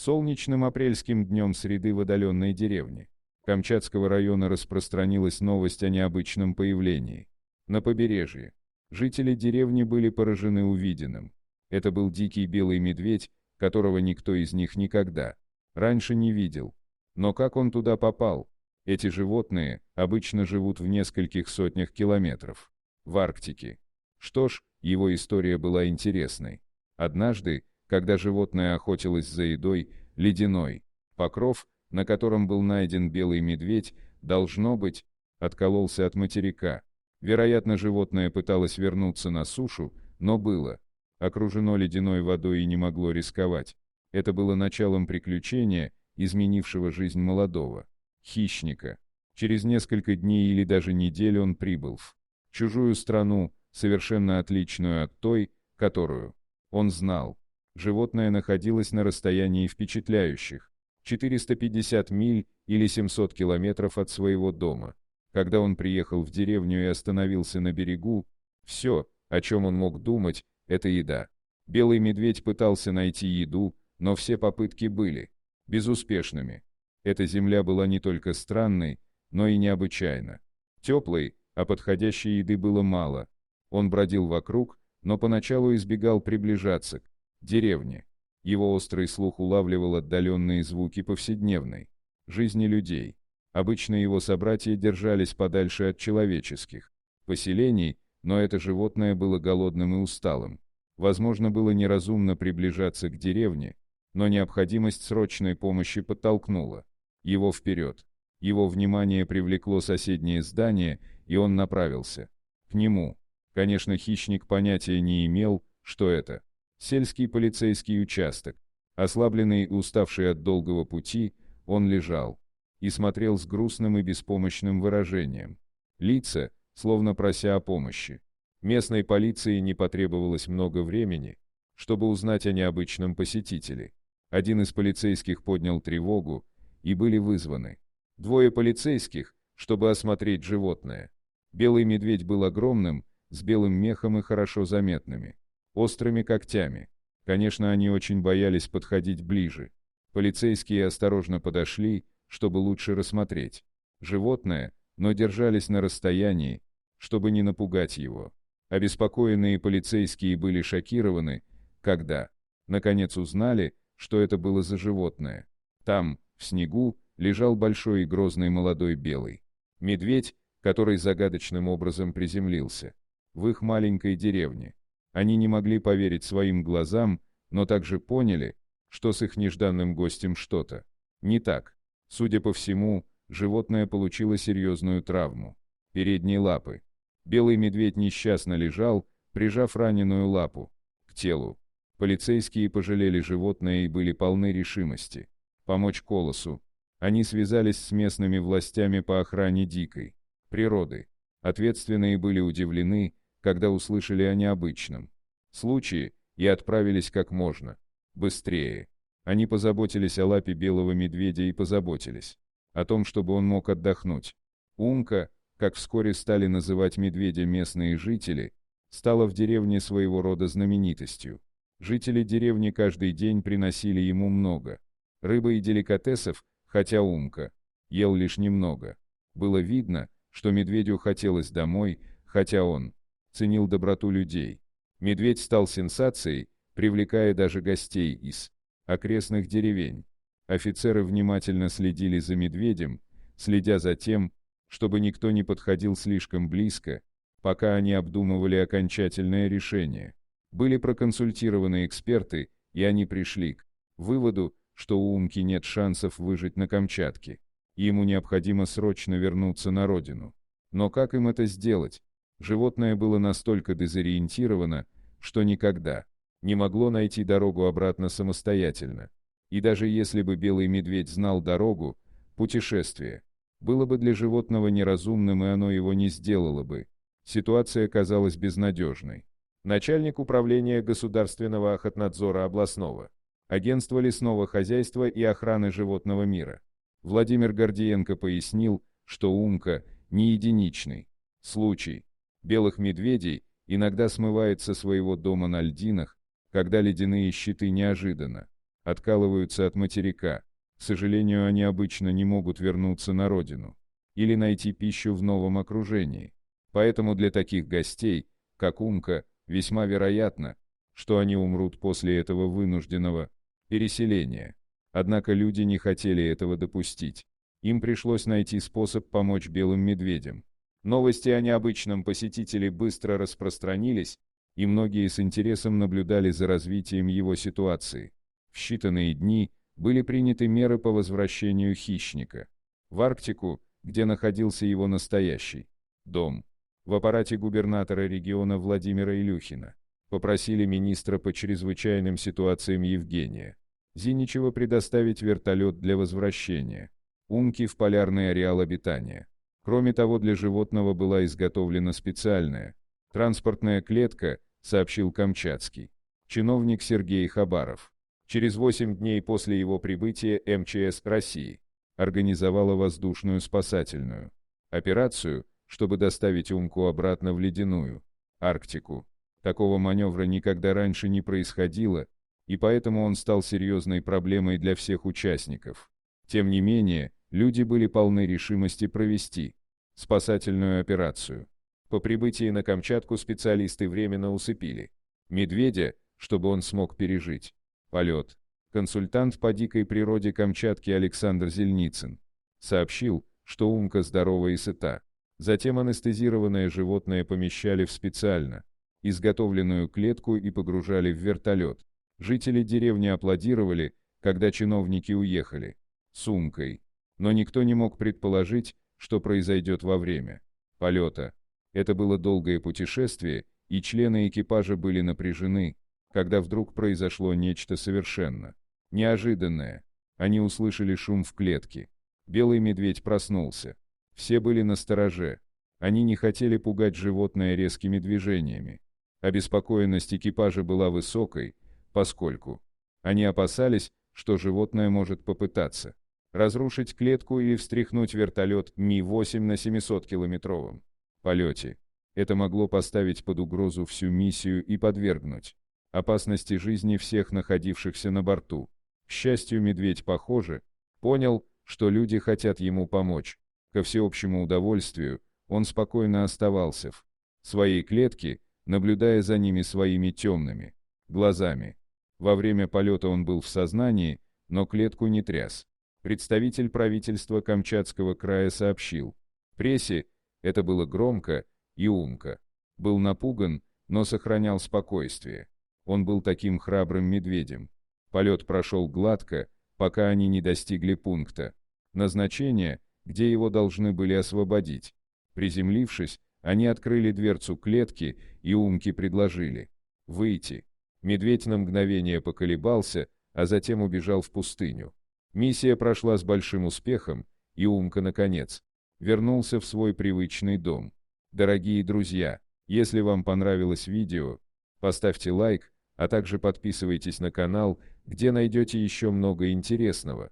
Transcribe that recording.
Солнечным апрельским днем среды в отдаленной деревне Камчатского района распространилась новость о необычном появлении. На побережье жители деревни были поражены увиденным. Это был дикий белый медведь, которого никто из них никогда раньше не видел. Но как он туда попал? Эти животные обычно живут в нескольких сотнях километров в Арктике. Что ж, его история была интересной. Однажды, когда животное охотилось за едой, ледяной покров, на котором был найден белый медведь, должно быть, откололся от материка. Вероятно, животное пыталось вернуться на сушу, но было окружено ледяной водой и не могло рисковать. Это было началом приключения, изменившего жизнь молодого хищника. Через несколько дней или даже недель он прибыл в чужую страну, совершенно отличную от той, которую он знал. Животное находилось на расстоянии впечатляющих 450 миль или 700 километров от своего дома. Когда он приехал в деревню и остановился на берегу, все, о чем он мог думать, это еда. Белый медведь пытался найти еду, но все попытки были безуспешными. Эта земля была не только странной, но и необычайно теплой, а подходящей еды было мало. Он бродил вокруг, но поначалу избегал приближаться к деревне. Его острый слух улавливал отдаленные звуки повседневной жизни людей. Обычно его собратья держались подальше от человеческих поселений, но это животное было голодным и усталым. Возможно, было неразумно приближаться к деревне, но необходимость срочной помощи подтолкнула его вперед. Его внимание привлекло соседнее здание, и он направился к нему. Конечно, хищник понятия не имел, что это сельский полицейский участок. Ослабленный и уставший от долгого пути, он лежал и смотрел с грустным и беспомощным выражением лица, словно прося о помощи. Местной полиции не потребовалось много времени, чтобы узнать о необычном посетителе. Один из полицейских поднял тревогу, и были вызваны двое полицейских, чтобы осмотреть животное. Белый медведь был огромным, с белым мехом и хорошо заметными острыми когтями. Конечно, они очень боялись подходить ближе. Полицейские осторожно подошли, чтобы лучше рассмотреть животное, но держались на расстоянии, чтобы не напугать его. Обеспокоенные полицейские были шокированы, когда, наконец, узнали, что это было за животное. Там, в снегу, лежал большой и грозный молодой белый медведь, который загадочным образом приземлился в их маленькой деревне. Они не могли поверить своим глазам, но также поняли, что с их нежданным гостем что-то не так. Судя по всему, животное получило серьезную травму передней лапы. Белый медведь несчастно лежал, прижав раненую лапу к телу. Полицейские пожалели животное и были полны решимости помочь Колосу. Они связались с местными властями по охране дикой природы. Ответственные были удивлены, когда услышали о необычном случае, и отправились как можно быстрее. Они позаботились о лапе белого медведя и позаботились о том, чтобы он мог отдохнуть. Умка, как вскоре стали называть медведя местные жители, стала в деревне своего рода знаменитостью. Жители деревни каждый день приносили ему много рыбы и деликатесов, хотя Умка ел лишь немного. Было видно, что медведю хотелось домой, хотя он ценил доброту людей. Медведь стал сенсацией, привлекая даже гостей из окрестных деревень. Офицеры внимательно следили за медведем, следя за тем, чтобы никто не подходил слишком близко, пока они обдумывали окончательное решение. Были проконсультированы эксперты, и они пришли к выводу, что у Умки нет шансов выжить на Камчатке. Ему необходимо срочно вернуться на родину. Но как им это сделать? Животное было настолько дезориентировано, что никогда не могло найти дорогу обратно самостоятельно. И даже если бы белый медведь знал дорогу, путешествие было бы для животного неразумным, и оно его не сделало бы. Ситуация казалась безнадежной. Начальник управления Государственного охотнадзора областного агентства лесного хозяйства и охраны животного мира Владимир Гордиенко пояснил, что Умка не единичный случай. Белых медведей иногда смывает со своего дома на льдинах, когда ледяные щиты неожиданно откалываются от материка. К сожалению, они обычно не могут вернуться на родину или найти пищу в новом окружении. Поэтому для таких гостей, как Умка, весьма вероятно, что они умрут после этого вынужденного переселения. Однако люди не хотели этого допустить. Им пришлось найти способ помочь белым медведям. Новости о необычном посетителе быстро распространились, и многие с интересом наблюдали за развитием его ситуации. В считанные дни были приняты меры по возвращению хищника в Арктику, где находился его настоящий дом. В аппарате губернатора региона Владимира Илюхина попросили министра по чрезвычайным ситуациям Евгения Зиничева предоставить вертолет для возвращения Умки в полярный ареал обитания. Кроме того, для животного была изготовлена специальная транспортная клетка, сообщил Камчатский чиновник Сергей Хабаров. Через 8 дней после его прибытия МЧС России организовала воздушную спасательную операцию, чтобы доставить Умку обратно в ледяную Арктику. Такого маневра никогда раньше не происходило, и поэтому он стал серьезной проблемой для всех участников. Тем не менее, люди были полны решимости провести спасательную операцию. По прибытии на Камчатку специалисты временно усыпили медведя, чтобы он смог пережить полет. Консультант по дикой природе Камчатки Александр Зельницын сообщил, что Умка здорова и сыта. Затем анестезированное животное помещали в специально изготовленную клетку и погружали в вертолет. Жители деревни аплодировали, когда чиновники уехали с Умкой. Но никто не мог предположить, что произойдет во время полета. Это было долгое путешествие, и члены экипажа были напряжены, когда вдруг произошло нечто совершенно неожиданное. Они услышали шум в клетке. Белый медведь проснулся. Все были настороже. Они не хотели пугать животное резкими движениями. Обеспокоенность экипажа была высокой, поскольку они опасались, что животное может попытаться разрушить клетку или встряхнуть вертолет Ми-8 на 700-километровом полете. Это могло поставить под угрозу всю миссию и подвергнуть опасности жизни всех находившихся на борту. К счастью, медведь, похоже, понял, что люди хотят ему помочь. Ко всеобщему удовольствию, он спокойно оставался в своей клетке, наблюдая за ними своими темными глазами. Во время полета он был в сознании, но клетку не тряс. Представитель правительства Камчатского края сообщил прессе, это было громко, и Умка был напуган, но сохранял спокойствие. Он был таким храбрым медведем. Полет прошел гладко, пока они не достигли пункта назначения, где его должны были освободить. Приземлившись, они открыли дверцу клетки, и Умке предложили выйти. Медведь на мгновение поколебался, а затем убежал в пустыню. Миссия прошла с большим успехом, и Умка, наконец, вернулся в свой привычный дом. Дорогие друзья, если вам понравилось видео, поставьте лайк, а также подписывайтесь на канал, где найдете еще много интересного.